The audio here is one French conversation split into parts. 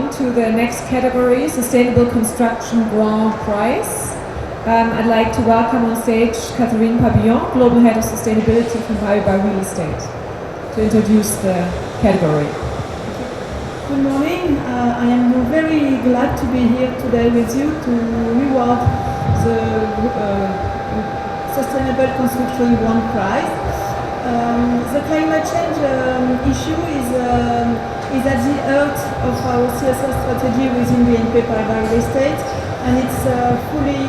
on to the next category, Sustainable Construction Grand Prize. I'd like to welcome on stage Catherine Papillon, Global Head of Sustainability from Hyva Real Estate, to introduce the category. Good morning. I am very glad to be here today with you to reward the Sustainable Construction Grand Prize. The climate change issue is at the heart of our CSR strategy within BNP Paribas Real Estate, and it's fully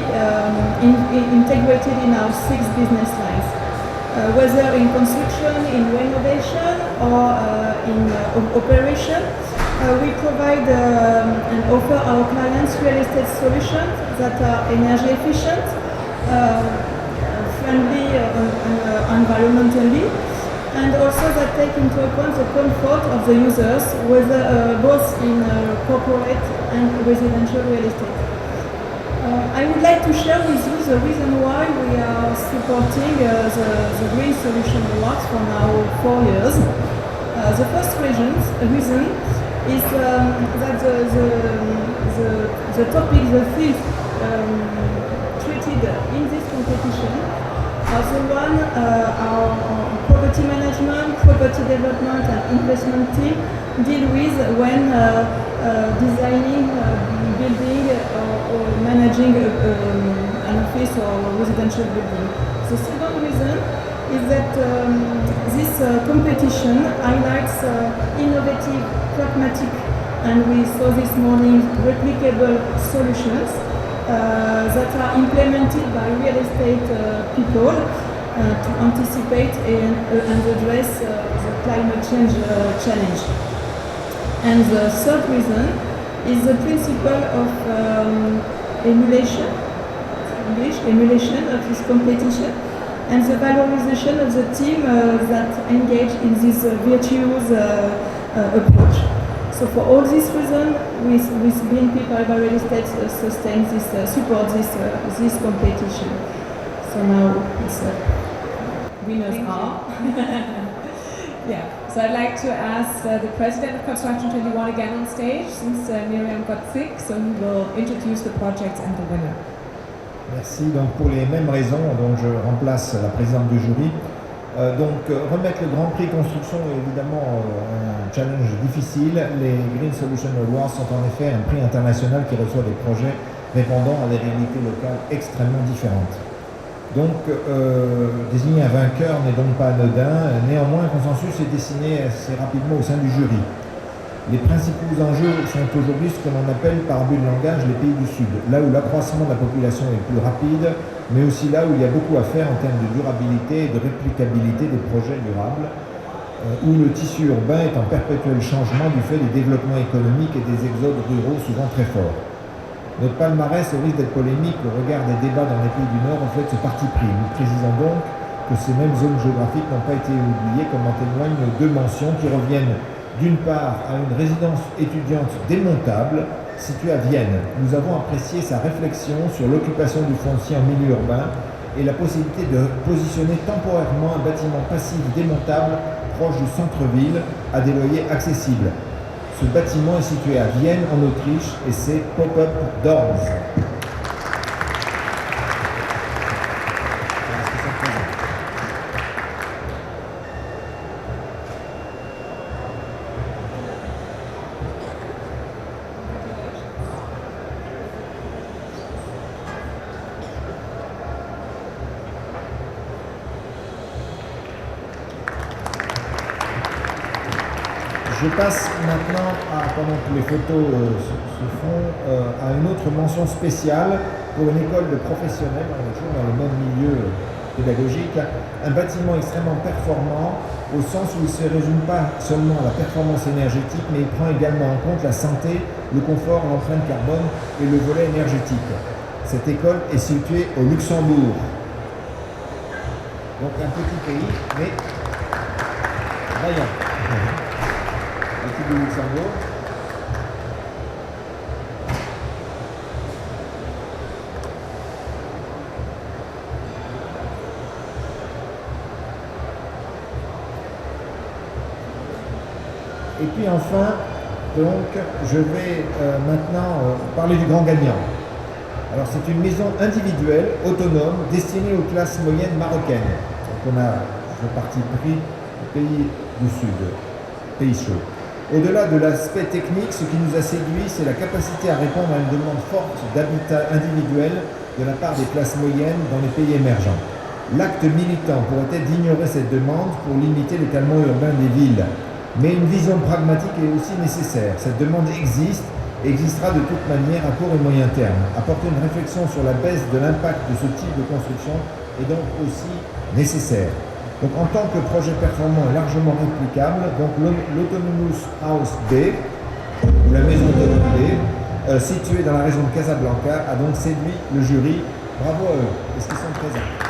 integrated in our 6 business lines. Whether in construction, in renovation, or in operation, we provide and offer our clients real estate solutions that are energy efficient, friendly environmentally, and also that take into account the comfort of the users, whether both in corporate and residential real estate. I would like to share with you the reason why we are supporting the Green Solution Awards for now 4 years. The first reason is that the topic, the field treated in this competition are the one our property management, property development and investment team deal with when designing, building or managing an office or residential building. The second reason is that this competition highlights innovative, pragmatic, and we saw this morning replicable solutions that are implemented by real estate people to anticipate and address the climate change challenge. And the third reason is the principle of emulation of this competition, and the valorization of the team that engage in this virtuous approach. So for all these reasons, with BNP Paribas Real Estate support this competition. So now it's winners are. Yeah. So I'd like to ask the president of Construction 21 again on stage, since Miriam got sick, so he will introduce the projects and the winner. Merci. Donc pour les mêmes raisons, donc je remplace la présidente du jury. Remettre le Grand Prix Construction est évidemment un challenge difficile. Les Green Solution Awards sont en effet un prix international qui reçoit des projets répondant à des réalités locales extrêmement différentes. Donc désigner un vainqueur n'est donc pas anodin. Néanmoins, un consensus est dessiné assez rapidement au sein du jury. Les principaux enjeux sont aujourd'hui ce que l'on appelle par abus de langage les pays du Sud, là où l'accroissement de la population est plus rapide, mais aussi là où il y a beaucoup à faire en termes de durabilité et de réplicabilité des projets durables, où le tissu urbain est en perpétuel changement du fait des développements économiques et des exodes ruraux souvent très forts. Notre palmarès, au risque d'être polémique au regard des débats dans les pays du Nord, reflète ce parti pris. Nous précisons donc que ces mêmes zones géographiques n'ont pas été oubliées, comme en témoignent nos 2 mentions qui reviennent d'une part à une résidence étudiante démontable située à Vienne. Nous avons apprécié sa réflexion sur l'occupation du foncier en milieu urbain et la possibilité de positionner temporairement un bâtiment passif démontable proche du centre-ville à des loyers accessibles. Ce bâtiment est situé à Vienne en Autriche et c'est Pop-Up Doors. Je passe maintenant, pendant que les photos se font, à une autre mention spéciale pour une école de professionnels, on est toujours dans le même milieu pédagogique, un bâtiment extrêmement performant au sens où il ne se résume pas seulement à la performance énergétique, mais il prend également en compte la santé, le confort, l'empreinte carbone et le volet énergétique. Cette école est située au Luxembourg. Donc un petit pays, mais vaillant. Du Luxembourg. Et puis enfin, Donc, je vais maintenant parler du grand gagnant. Alors, c'est une maison individuelle, autonome, destinée aux classes moyennes marocaines. Donc, on a fait parti pris du pays du Sud, pays chaud. Au-delà de l'aspect technique, ce qui nous a séduit, c'est la capacité à répondre à une demande forte d'habitat individuel de la part des classes moyennes dans les pays émergents. L'acte militant pourrait être d'ignorer cette demande pour limiter l'étalement urbain des villes. Mais une vision pragmatique est aussi nécessaire. Cette demande existe et existera de toute manière à court et moyen terme. Apporter une réflexion sur la baisse de l'impact de ce type de construction est donc aussi nécessaire. Donc en tant que projet performant et largement réplicable, donc l'Autonomous House B, ou la maison autonome B, située dans la région de Casablanca, a donc séduit le jury. Bravo à eux. Est-ce qu'ils sont présents?